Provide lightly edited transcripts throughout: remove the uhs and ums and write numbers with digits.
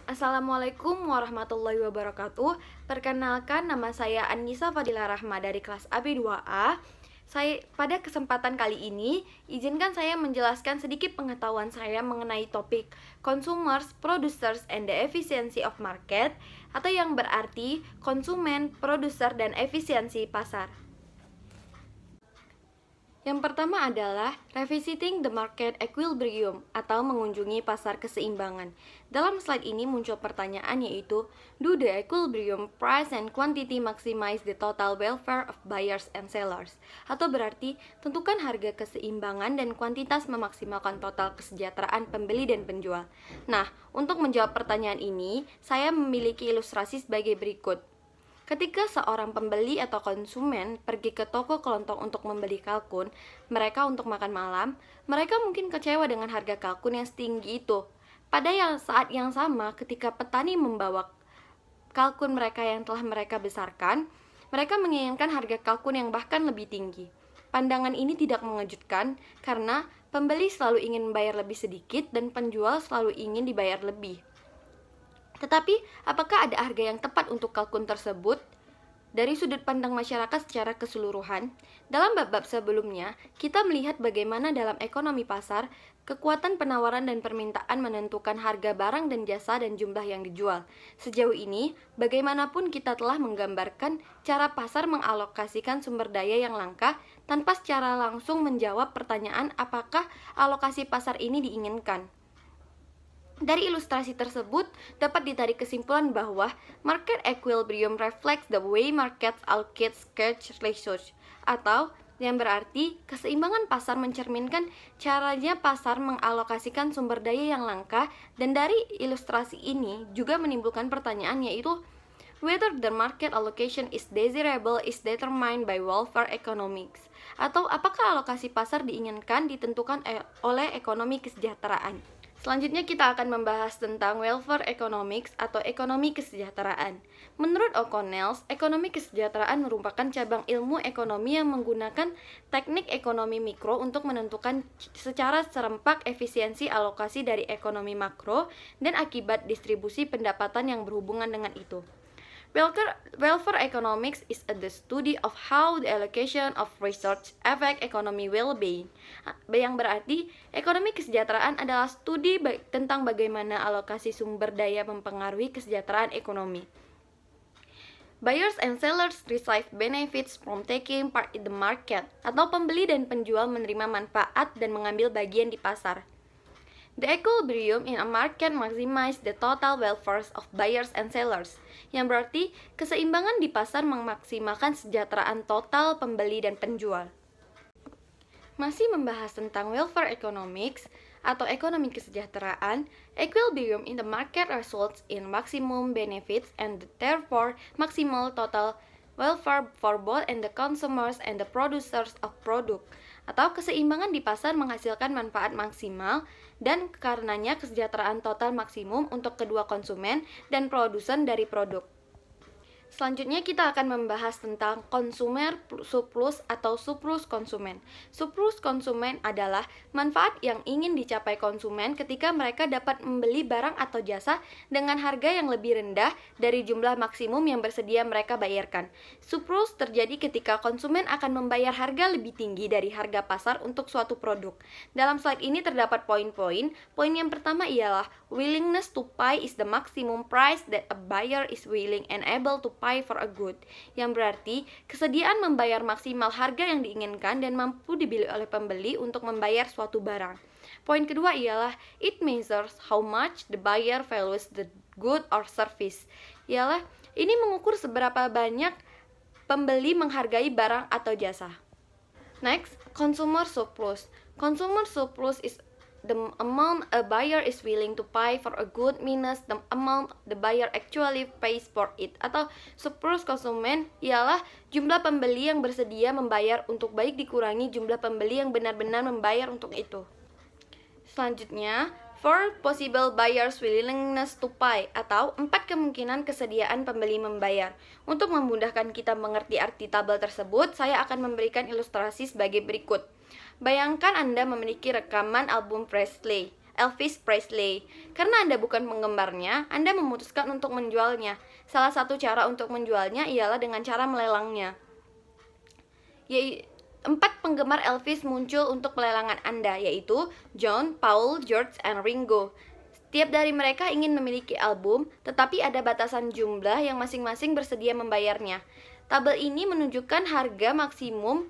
Assalamualaikum warahmatullahi wabarakatuh. Perkenalkan, nama saya Annisa Fadila Rahma dari kelas AB2A. Pada kesempatan kali ini, izinkan saya menjelaskan sedikit pengetahuan saya mengenai topik Consumers, Producers, and the Efficiency of Market, atau yang berarti konsumen, produser, dan efisiensi pasar. Yang pertama adalah revisiting the market equilibrium atau mengunjungi pasar keseimbangan. Dalam slide ini muncul pertanyaan yaitu, do the equilibrium price and quantity maximize the total welfare of buyers and sellers? Atau berarti, tentukan harga keseimbangan dan kuantitas memaksimalkan total kesejahteraan pembeli dan penjual. Nah, untuk menjawab pertanyaan ini, saya memiliki ilustrasi sebagai berikut. Ketika seorang pembeli atau konsumen pergi ke toko kelontong untuk membeli kalkun mereka untuk makan malam, mereka mungkin kecewa dengan harga kalkun yang setinggi itu. Pada saat yang sama, ketika petani membawa kalkun mereka yang telah mereka besarkan, mereka menginginkan harga kalkun yang bahkan lebih tinggi. Pandangan ini tidak mengejutkan karena pembeli selalu ingin membayar lebih sedikit dan penjual selalu ingin dibayar lebih. Tetapi, apakah ada harga yang tepat untuk kalkun tersebut? Dari sudut pandang masyarakat secara keseluruhan, dalam bab-bab sebelumnya, kita melihat bagaimana dalam ekonomi pasar, kekuatan penawaran dan permintaan menentukan harga barang dan jasa dan jumlah yang dijual. Sejauh ini, bagaimanapun kita telah menggambarkan cara pasar mengalokasikan sumber daya yang langka tanpa secara langsung menjawab pertanyaan apakah alokasi pasar ini diinginkan. Dari ilustrasi tersebut, dapat ditarik kesimpulan bahwa market equilibrium reflects the way markets allocate scarce resources, atau yang berarti keseimbangan pasar mencerminkan caranya pasar mengalokasikan sumber daya yang langka. Dan dari ilustrasi ini juga menimbulkan pertanyaan yaitu, whether the market allocation is desirable is determined by welfare economics, atau apakah alokasi pasar diinginkan ditentukan oleh ekonomi kesejahteraan. Selanjutnya kita akan membahas tentang welfare economics atau ekonomi kesejahteraan. Menurut O'Connell, ekonomi kesejahteraan merupakan cabang ilmu ekonomi yang menggunakan teknik ekonomi mikro untuk menentukan secara serempak efisiensi alokasi dari ekonomi makro dan akibat distribusi pendapatan yang berhubungan dengan itu. Welfare economics is the study of how the allocation of resources affect economy well-being. Yang berarti, ekonomi kesejahteraan adalah studi tentang bagaimana alokasi sumber daya mempengaruhi kesejahteraan ekonomi. Buyers and sellers receive benefits from taking part in the market, atau pembeli dan penjual menerima manfaat dan mengambil bagian di pasar. The equilibrium in a market maximize the total welfare of buyers and sellers, yang berarti keseimbangan di pasar memaksimalkan kesejahteraan total pembeli dan penjual. Masih membahas tentang welfare economics atau ekonomi kesejahteraan, equilibrium in the market results in maximum benefits and therefore maximal total welfare for both and the consumers and the producers of product, atau keseimbangan di pasar menghasilkan manfaat maksimal dan karenanya kesejahteraan total maksimum untuk kedua konsumen dan produsen dari produk. Selanjutnya kita akan membahas tentang consumer surplus atau surplus konsumen. Surplus konsumen adalah manfaat yang ingin dicapai konsumen ketika mereka dapat membeli barang atau jasa dengan harga yang lebih rendah dari jumlah maksimum yang bersedia mereka bayarkan. Surplus terjadi ketika konsumen akan membayar harga lebih tinggi dari harga pasar untuk suatu produk. Dalam slide ini terdapat poin-poin. Poin yang pertama ialah willingness to pay is the maximum price that a buyer is willing and able to pay for a good, yang berarti kesediaan membayar maksimal harga yang diinginkan dan mampu dibeli oleh pembeli untuk membayar suatu barang. Poin kedua ialah it measures how much the buyer values the good or service, ialah ini mengukur seberapa banyak pembeli menghargai barang atau jasa. Next, consumer surplus. Consumer surplus is the amount a buyer is willing to pay for a good minus the amount the buyer actually pays for it, atau surplus konsumen ialah jumlah pembeli yang bersedia membayar untuk baik dikurangi jumlah pembeli yang benar-benar membayar untuk itu. Selanjutnya, 4 possible buyers willingness to pay, atau 4 kemungkinan kesediaan pembeli membayar. Untuk memudahkan kita mengerti arti tabel tersebut, saya akan memberikan ilustrasi sebagai berikut. Bayangkan Anda memiliki rekaman album Presley. Elvis Presley. Karena Anda bukan penggemarnya, Anda memutuskan untuk menjualnya. Salah satu cara untuk menjualnya ialah dengan cara melelangnya. 4 penggemar Elvis muncul untuk pelelangan Anda, yaitu John, Paul, George, and Ringo. Setiap dari mereka ingin memiliki album, tetapi ada batasan jumlah yang masing-masing bersedia membayarnya. Tabel ini menunjukkan harga maksimum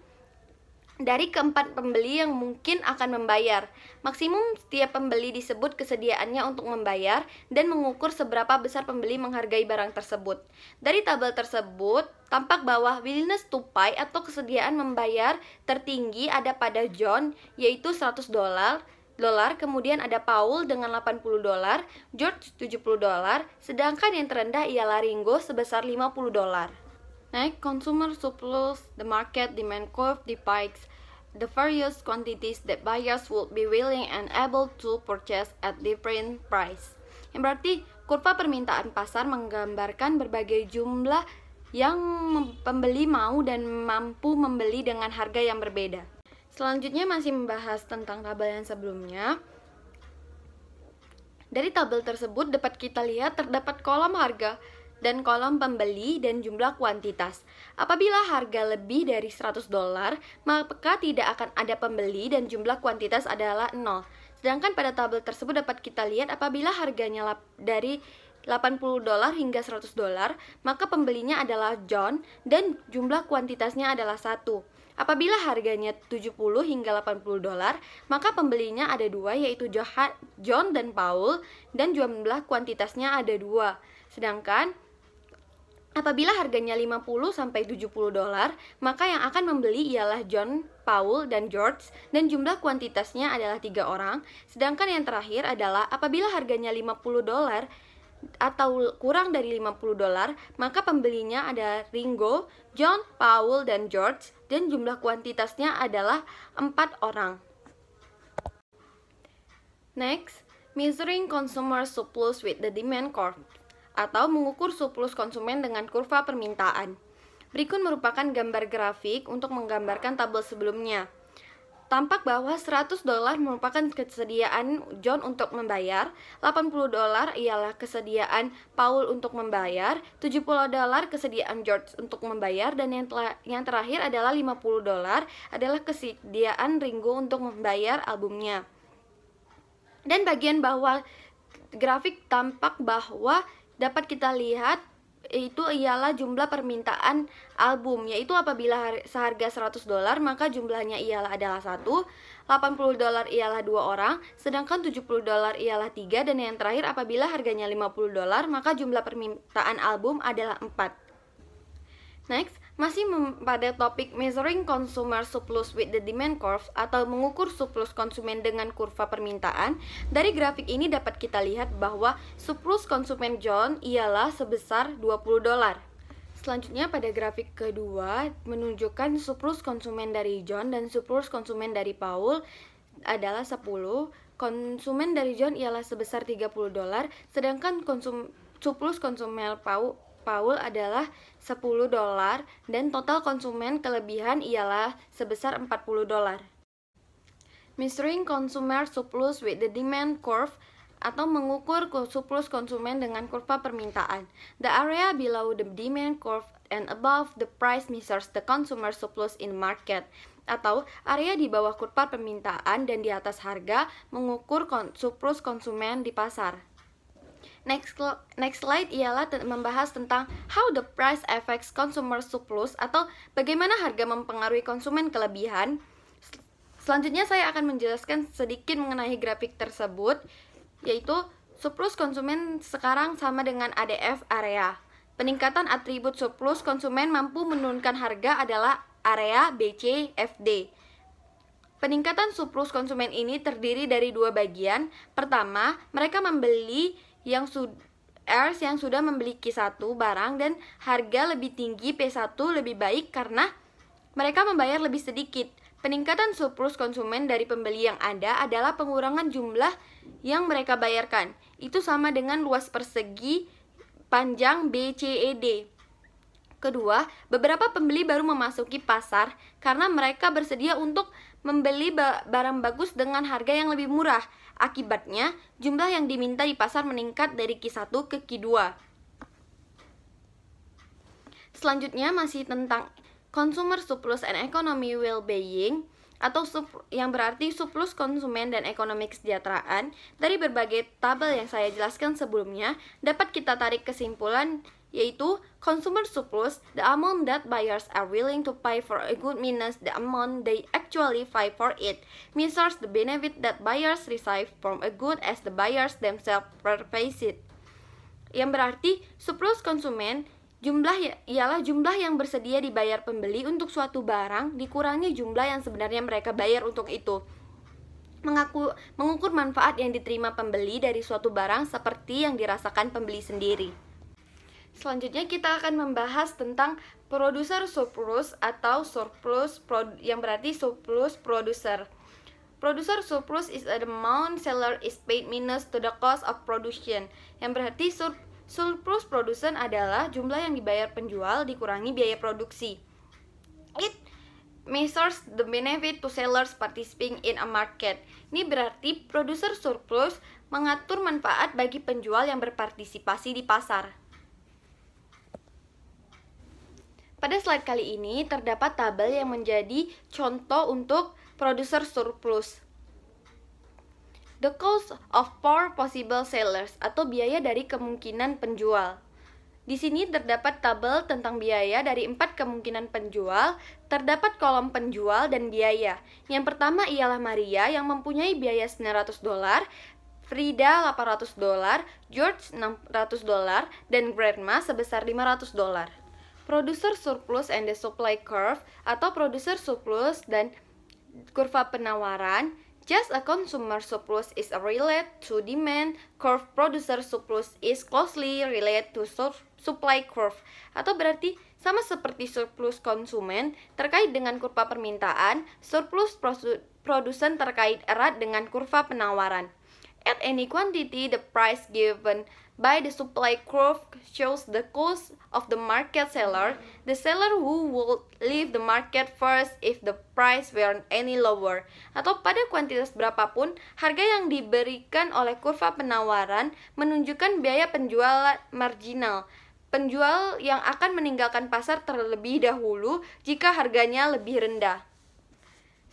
dari keempat pembeli yang mungkin akan membayar. Maksimum setiap pembeli disebut kesediaannya untuk membayar dan mengukur seberapa besar pembeli menghargai barang tersebut. Dari tabel tersebut, tampak bahwa willingness to pay atau kesediaan membayar tertinggi ada pada John, yaitu $100, kemudian ada Paul dengan $80, George $70, sedangkan yang terendah ialah Ringo sebesar $50. Next, consumer surplus, the market demand curve depicts the various quantities that buyers would be willing and able to purchase at different price. Yang berarti kurva permintaan pasar menggambarkan berbagai jumlah yang pembeli mau dan mampu membeli dengan harga yang berbeda. Selanjutnya masih membahas tentang tabel yang sebelumnya. Dari tabel tersebut dapat kita lihat terdapat kolom harga dan kolom pembeli dan jumlah kuantitas. Apabila harga lebih dari $100, maka tidak akan ada pembeli dan jumlah kuantitas adalah 0. Sedangkan pada tabel tersebut dapat kita lihat apabila harganya dari $80 hingga $100, maka pembelinya adalah John dan jumlah kuantitasnya adalah 1. Apabila harganya $70 hingga $80, maka pembelinya ada 2, yaitu John dan Paul, dan jumlah kuantitasnya ada 2. Sedangkan apabila harganya $50 sampai $70, maka yang akan membeli ialah John, Paul, dan George, dan jumlah kuantitasnya adalah 3 orang. Sedangkan yang terakhir adalah apabila harganya $50 atau kurang dari $50, maka pembelinya ada Ringo, John, Paul, dan George, dan jumlah kuantitasnya adalah 4 orang. Next, measuring consumer surplus with the demand curve, atau mengukur surplus konsumen dengan kurva permintaan. Berikut merupakan gambar grafik untuk menggambarkan tabel sebelumnya. Tampak bahwa $100 merupakan kesediaan John untuk membayar, $80 ialah kesediaan Paul untuk membayar, $70 kesediaan George untuk membayar, dan yang terakhir adalah $50 adalah kesediaan Ringo untuk membayar albumnya. Dan bagian bawah grafik tampak bahwa dapat kita lihat itu ialah jumlah permintaan album, yaitu apabila seharga $100 maka jumlahnya adalah 1, $80 ialah 2 orang, sedangkan $70 ialah 3, dan yang terakhir apabila harganya $50 maka jumlah permintaan album adalah 4. Next, masih pada topik measuring consumer surplus with the demand curve, atau mengukur surplus konsumen dengan kurva permintaan. Dari grafik ini dapat kita lihat bahwa surplus konsumen John ialah sebesar $20. Selanjutnya pada grafik kedua menunjukkan surplus konsumen dari John dan surplus konsumen dari Paul adalah 10. Konsumen dari John ialah sebesar $30, sedangkan surplus konsumen Paul adalah $10, dan total konsumen kelebihan ialah sebesar $40. Measuring consumer surplus with the demand curve, atau mengukur surplus konsumen dengan kurva permintaan. The area below the demand curve and above the price measures the consumer surplus in market, atau area di bawah kurva permintaan dan di atas harga mengukur surplus konsumen di pasar. Next slide ialah membahas tentang how the price affects consumer surplus, atau bagaimana harga mempengaruhi konsumen kelebihan. Selanjutnya saya akan menjelaskan sedikit mengenai grafik tersebut, yaitu surplus konsumen sekarang sama dengan ADF area. Peningkatan atribut surplus konsumen mampu menurunkan harga adalah area BCFD. Peningkatan surplus konsumen ini terdiri dari 2 bagian. Pertama, mereka membeli yang sudah membeli Q1 barang dan harga lebih tinggi P1 lebih baik karena mereka membayar lebih sedikit. Peningkatan surplus konsumen dari pembeli yang ada adalah pengurangan jumlah yang mereka bayarkan. Itu sama dengan luas persegi panjang BCED. Kedua, beberapa pembeli baru memasuki pasar karena mereka bersedia untuk membeli barang bagus dengan harga yang lebih murah. Akibatnya, jumlah yang diminta di pasar meningkat dari Q1 ke Q2. Selanjutnya masih tentang consumer surplus and economy well-being, atau yang berarti surplus konsumen dan ekonomi kesejahteraan. Dari berbagai tabel yang saya jelaskan sebelumnya, dapat kita tarik kesimpulan yaitu consumer surplus, the amount that buyers are willing to pay for a good minus the amount they actually pay for it, measures the benefit that buyers receive from a good as the buyers themselves purchase it. Yang berarti surplus konsumen ialah jumlah yang bersedia dibayar pembeli untuk suatu barang dikurangi jumlah yang sebenarnya mereka bayar untuk itu. Mengukur manfaat yang diterima pembeli dari suatu barang seperti yang dirasakan pembeli sendiri. Selanjutnya kita akan membahas tentang producer surplus atau yang berarti surplus producer. Producer surplus is the amount seller is paid minus to the cost of production. Yang berarti surplus produsen adalah jumlah yang dibayar penjual dikurangi biaya produksi. It measures the benefit to sellers participating in a market. Ini berarti producer surplus mengatur manfaat bagi penjual yang berpartisipasi di pasar. Pada slide kali ini terdapat tabel yang menjadi contoh untuk producer surplus. The cost of 4 possible sellers atau biaya dari kemungkinan penjual. Di sini terdapat tabel tentang biaya dari 4 kemungkinan penjual. Terdapat kolom penjual dan biaya. Yang pertama ialah Maria yang mempunyai biaya $900, Frida $800, George $600, dan Grandma sebesar $500. Producer surplus and the supply curve atau producer surplus dan kurva penawaran. Just a consumer surplus is related to demand curve, producer surplus is closely related to supply curve. Atau berarti sama seperti surplus konsumen terkait dengan kurva permintaan, surplus produsen terkait erat dengan kurva penawaran. At any quantity, the price given by the supply curve shows the cost of the market seller, the seller who would leave the market first if the price were any lower. Atau pada kuantitas berapapun, harga yang diberikan oleh kurva penawaran menunjukkan biaya penjual marginal. Penjual yang akan meninggalkan pasar terlebih dahulu jika harganya lebih rendah.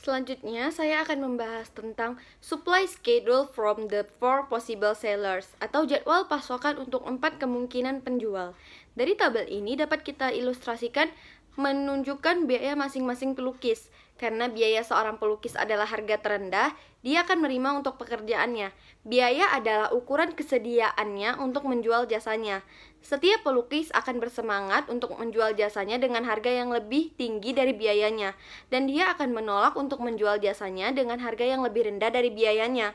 Selanjutnya, saya akan membahas tentang supply schedule from the 4 possible sellers atau jadwal pasokan untuk 4 kemungkinan penjual. Dari tabel ini dapat kita ilustrasikan menunjukkan biaya masing-masing pelukis. Karena biaya seorang pelukis adalah harga terendah, dia akan menerima untuk pekerjaannya. Biaya adalah ukuran kesediaannya untuk menjual jasanya. Setiap pelukis akan bersemangat untuk menjual jasanya dengan harga yang lebih tinggi dari biayanya, dan dia akan menolak untuk menjual jasanya dengan harga yang lebih rendah dari biayanya.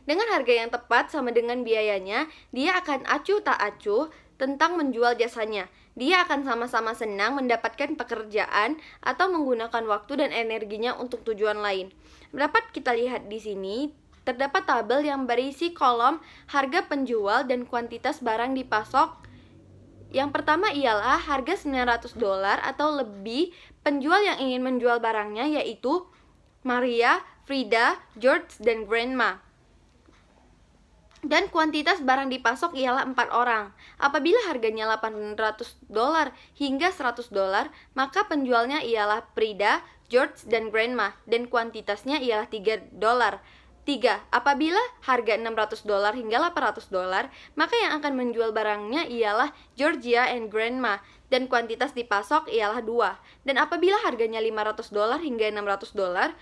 Dengan harga yang tepat sama dengan biayanya, dia akan acuh tak acuh tentang menjual jasanya. Dia akan sama-sama senang mendapatkan pekerjaan atau menggunakan waktu dan energinya untuk tujuan lain. Dapat kita lihat di sini, terdapat tabel yang berisi kolom harga penjual dan kuantitas barang dipasok. Yang pertama ialah harga $900 atau lebih penjual yang ingin menjual barangnya, yaitu Maria, Frida, George, dan Grandma. Dan kuantitas barang dipasok ialah 4 orang. Apabila harganya $800 hingga $100, maka penjualnya ialah Frida, George, dan Grandma, dan kuantitasnya ialah $3. 3. Apabila harga $600 hingga $800, maka yang akan menjual barangnya ialah Georgia and Grandma, dan kuantitas dipasok ialah 2. Dan apabila harganya $500 hingga $600,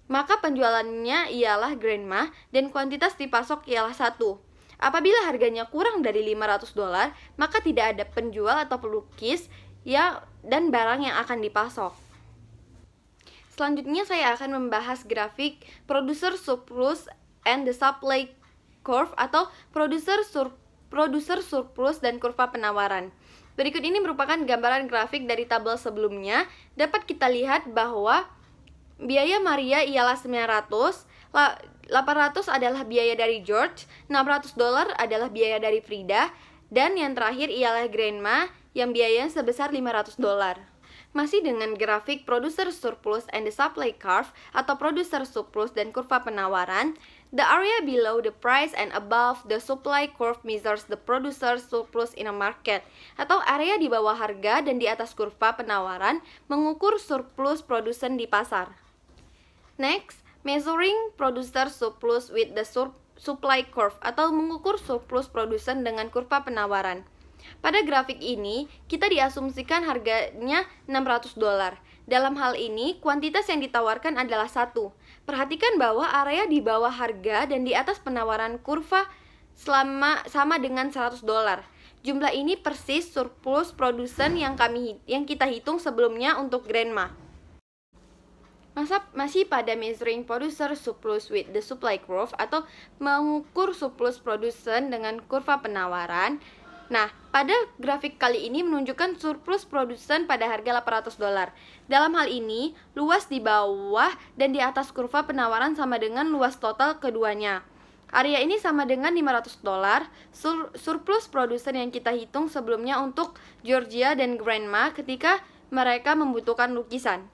maka penjualannya ialah Grandma dan kuantitas dipasok ialah 1. Apabila harganya kurang dari $500, maka tidak ada penjual atau pelukis dan barang yang akan dipasok. Selanjutnya saya akan membahas grafik producer surplus and the supply curve atau producer surplus dan kurva penawaran. Berikut ini merupakan gambaran grafik dari tabel sebelumnya. Dapat kita lihat bahwa biaya Maria ialah $900, $800 adalah biaya dari George, $600 adalah biaya dari Frida, dan yang terakhir ialah Grandma yang biayanya sebesar $500. Masih dengan grafik producer surplus and the supply curve atau producer surplus dan kurva penawaran, the area below the price and above the supply curve measures the producer surplus in a market, atau area di bawah harga dan di atas kurva penawaran mengukur surplus produsen di pasar. Next, measuring producer surplus with the supply curve atau mengukur surplus produsen dengan kurva penawaran. Pada grafik ini, kita diasumsikan harganya $600. Dalam hal ini, kuantitas yang ditawarkan adalah 1. Perhatikan bahwa area di bawah harga dan di atas penawaran kurva sama dengan $100. Jumlah ini persis surplus produsen yang kita hitung sebelumnya untuk Grandma. Masih pada measuring producer surplus with the supply curve atau mengukur surplus produsen dengan kurva penawaran. Nah, pada grafik kali ini menunjukkan surplus produsen pada harga $800. Dalam hal ini, luas di bawah dan di atas kurva penawaran sama dengan luas total keduanya. Area ini sama dengan $500, surplus produsen yang kita hitung sebelumnya untuk Georgia dan Grandma ketika mereka membutuhkan lukisan.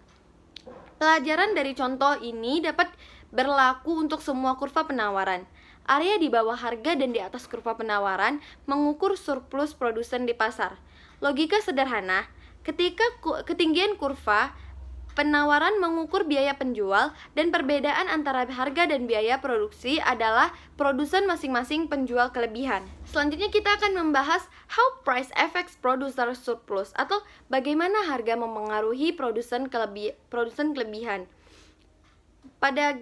Pelajaran dari contoh ini dapat berlaku untuk semua kurva penawaran. Area di bawah harga dan di atas kurva penawaran mengukur surplus produsen di pasar. Logika sederhana, ketika ketinggian kurva penawaran mengukur biaya penjual dan perbedaan antara harga dan biaya produksi adalah produsen masing-masing penjual kelebihan. Selanjutnya kita akan membahas how price affects producer surplus atau bagaimana harga memengaruhi produsen kelebihan. Pada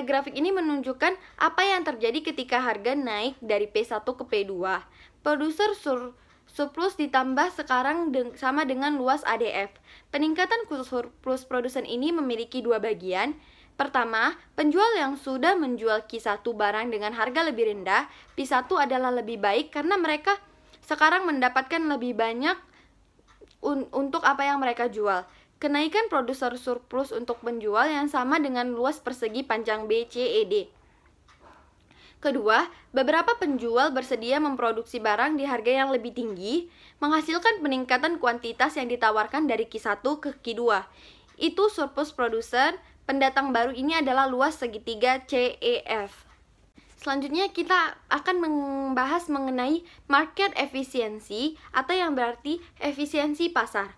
grafik ini menunjukkan apa yang terjadi ketika harga naik dari P1 ke P2. Produser surplus ditambah sekarang sama dengan luas ADF. Peningkatan surplus produsen ini memiliki dua bagian. Pertama, penjual yang sudah menjual Q1 barang dengan harga lebih rendah, P1 adalah lebih baik karena mereka sekarang mendapatkan lebih banyak untuk apa yang mereka jual. Kenaikan produser surplus untuk penjual yang sama dengan luas persegi panjang BCED. Kedua, beberapa penjual bersedia memproduksi barang di harga yang lebih tinggi, menghasilkan peningkatan kuantitas yang ditawarkan dari Q1 ke Q2. Itu surplus produsen. Pendatang baru ini adalah luas segitiga CEF. Selanjutnya kita akan membahas mengenai market efficiency atau yang berarti efisiensi pasar.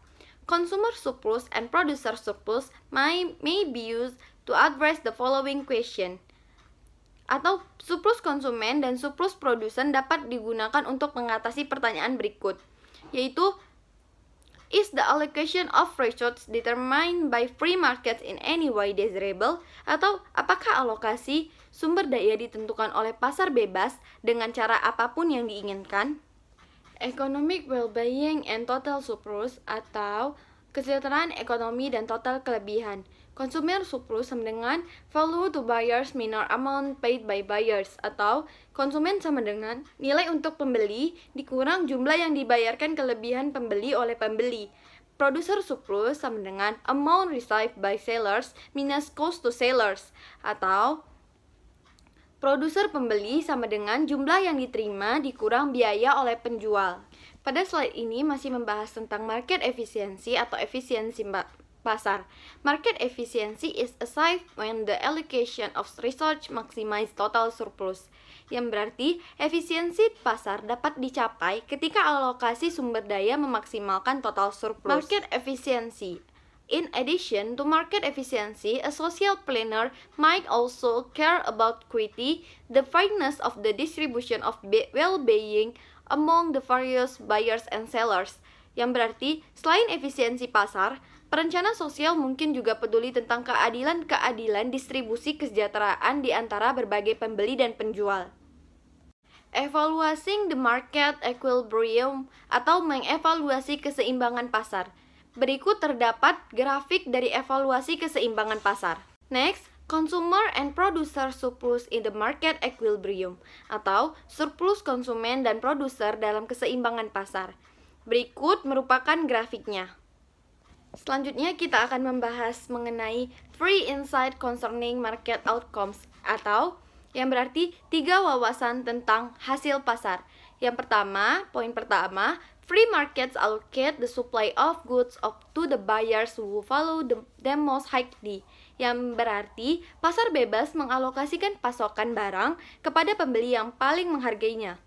Consumer surplus and producer surplus may be used to address the following question. Atau surplus konsumen dan surplus produsen dapat digunakan untuk mengatasi pertanyaan berikut, yaitu is the allocation of resources determined by free markets in any way desirable? Atau apakah alokasi sumber daya ditentukan oleh pasar bebas dengan cara apapun yang diinginkan? Economic well-being and total surplus atau kesejahteraan ekonomi dan total kelebihan. Consumer surplus sama dengan value to buyers minor amount paid by buyers, atau konsumen sama dengan nilai untuk pembeli dikurang jumlah yang dibayarkan kelebihan pembeli oleh pembeli. Producer surplus sama dengan amount received by sellers minus cost to sellers, atau produser pembeli sama dengan jumlah yang diterima dikurang biaya oleh penjual. Pada slide ini masih membahas tentang market efisiensi atau efisiensi pasar. Market efficiency is achieved when the allocation of resource maximize total surplus. Yang berarti efisiensi pasar dapat dicapai ketika alokasi sumber daya memaksimalkan total surplus. Market efficiency. In addition to market efficiency, a social planner might also care about equity, the fairness of the distribution of well-being among the various buyers and sellers. Yang berarti, selain efisiensi pasar, perencana sosial mungkin juga peduli tentang keadilan distribusi kesejahteraan di antara berbagai pembeli dan penjual. Evaluating the market equilibrium atau mengevaluasi keseimbangan pasar. Berikut terdapat grafik dari evaluasi keseimbangan pasar. Next, consumer and producer surplus in the market equilibrium atau surplus konsumen dan produser dalam keseimbangan pasar. Berikut merupakan grafiknya. Selanjutnya kita akan membahas mengenai 3 insight concerning market outcomes atau yang berarti 3 wawasan tentang hasil pasar. Yang pertama, poin pertama, free markets allocate the supply of goods to the buyers who follow them most highly. Yang berarti pasar bebas mengalokasikan pasokan barang kepada pembeli yang paling menghargainya.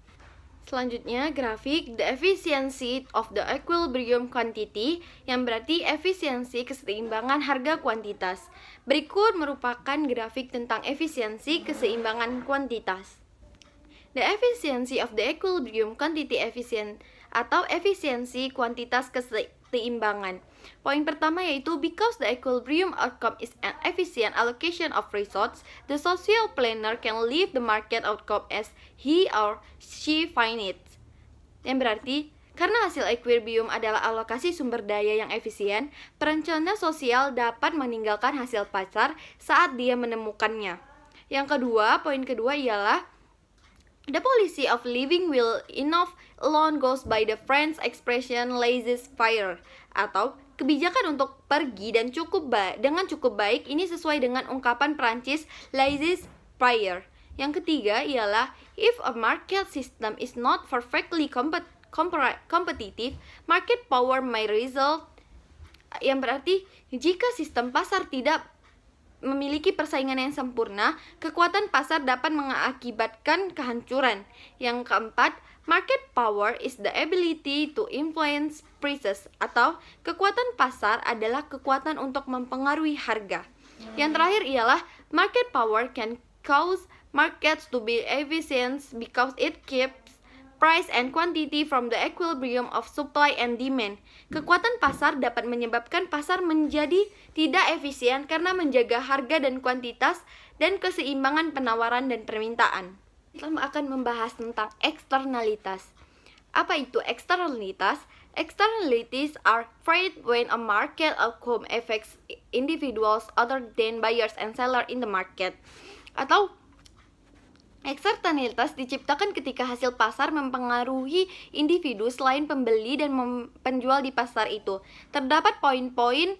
Selanjutnya, grafik the efficiency of the equilibrium quantity, yang berarti efisiensi keseimbangan harga kuantitas. Berikut merupakan grafik tentang efisiensi keseimbangan kuantitas. The efficiency of the equilibrium quantity efficient atau efisiensi kuantitas keseimbangan. Poin pertama yaitu because the equilibrium outcome is an efficient allocation of resources, the social planner can leave the market outcome as he or she find it. Yang berarti karena hasil equilibrium adalah alokasi sumber daya yang efisien, perencana sosial dapat meninggalkan hasil pasar saat dia menemukannya. Yang kedua, poin kedua ialah the policy of living will enough alone goes by the French expression laissez-faire, atau kebijakan untuk pergi dan dengan cukup baik ini sesuai dengan ungkapan Prancis laissez-faire. Yang ketiga ialah if a market system is not perfectly competitive, market power may result. Yang berarti jika sistem pasar tidak memiliki persaingan yang sempurna, kekuatan pasar dapat mengakibatkan kehancuran. Yang keempat, market power is the ability to influence prices, atau kekuatan pasar adalah kekuatan untuk mempengaruhi harga. Yang terakhir ialah market power can cause markets to be efficient because it keeps price and quantity from the equilibrium of supply and demand. Kekuatan pasar dapat menyebabkan pasar menjadi tidak efisien karena menjaga harga dan kuantitas dan keseimbangan penawaran dan permintaan. Kita akan membahas tentang eksternalitas. Apa itu eksternalitas? Externalities are freight when a market outcome affects individuals other than buyers and sellers in the market. Atau eksternalitas diciptakan ketika hasil pasar mempengaruhi individu selain pembeli dan penjual di pasar itu. Terdapat poin-poin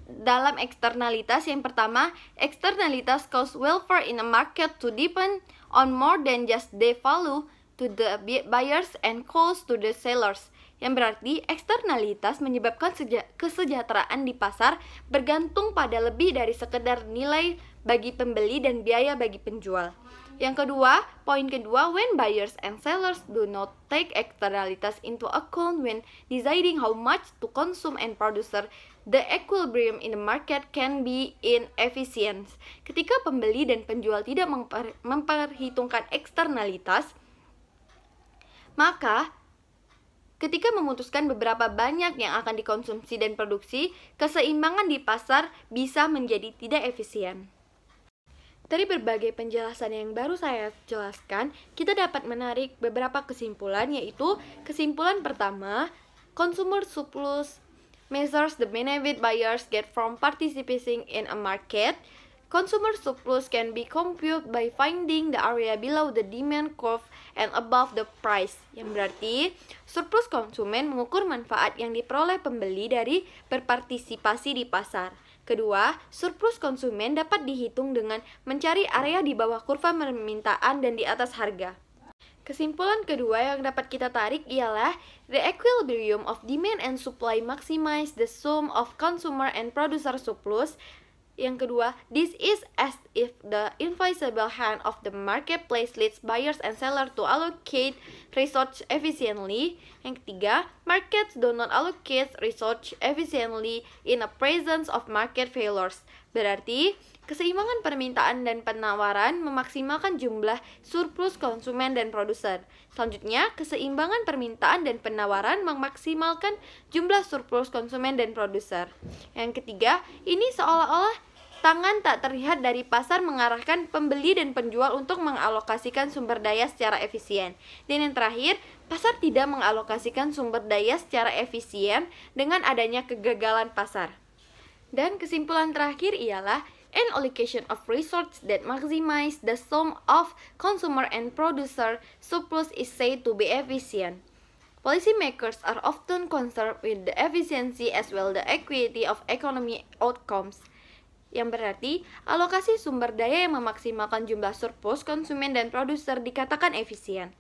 dalam eksternalitas. Yang pertama, eksternalitas cause welfare in a market to depend on more than just the value to the buyers and cost to the sellers. Yang berarti eksternalitas menyebabkan kesejahteraan di pasar bergantung pada lebih dari sekedar nilai bagi pembeli dan biaya bagi penjual. Yang kedua, poin kedua, when buyers and sellers do not take externalities into account when deciding how much to consume and producer, the equilibrium in the market can be inefficient. Ketika pembeli dan penjual tidak memperhitungkan eksternalitas, maka ketika memutuskan beberapa banyak yang akan dikonsumsi dan produksi, keseimbangan di pasar bisa menjadi tidak efisien. Dari berbagai penjelasan yang baru saya jelaskan, kita dapat menarik beberapa kesimpulan, yaitu kesimpulan pertama, consumer surplus measures the benefit buyers get from participating in a market. Consumer surplus can be computed by finding the area below the demand curve and above the price. Yang berarti, surplus konsumen mengukur manfaat yang diperoleh pembeli dari berpartisipasi di pasar. Kedua, surplus konsumen dapat dihitung dengan mencari area di bawah kurva permintaan dan di atas harga. Kesimpulan kedua yang dapat kita tarik ialah the equilibrium of demand and supply maximize the sum of consumer and producer surplus. Yang kedua, this is as if the invisible hand of the marketplace leads buyers and sellers to allocate resources efficiently. Yang ketiga, markets do not allocate resources efficiently in the presence of market failures. Berarti, keseimbangan permintaan dan penawaran memaksimalkan jumlah surplus konsumen dan produser. Selanjutnya, keseimbangan permintaan dan penawaran memaksimalkan jumlah surplus konsumen dan produser. Yang ketiga, ini seolah-olah tangan tak terlihat dari pasar mengarahkan pembeli dan penjual untuk mengalokasikan sumber daya secara efisien. Dan yang terakhir, pasar tidak mengalokasikan sumber daya secara efisien dengan adanya kegagalan pasar. Dan kesimpulan terakhir ialah an allocation of resources that maximize the sum of consumer and producer surplus is said to be efficient. Policymakers are often concerned with the efficiency as well the equity of economic outcomes. yang berarti alokasi sumber daya yang memaksimalkan jumlah surplus konsumen dan produser dikatakan efisien.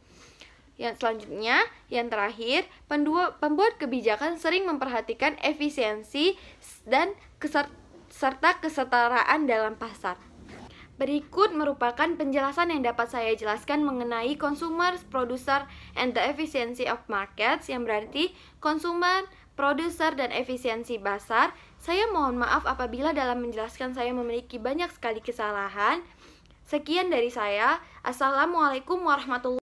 Yang selanjutnya, yang terakhir, pembuat kebijakan sering memperhatikan efisiensi dan serta kesetaraan dalam pasar. Berikut merupakan penjelasan yang dapat saya jelaskan mengenai consumer, producer, and the efficiency of markets, yang berarti konsumen, produser, dan efisiensi pasar. Saya mohon maaf apabila dalam menjelaskan saya memiliki banyak sekali kesalahan. Sekian dari saya. Assalamualaikum warahmatullahi wabarakatuh.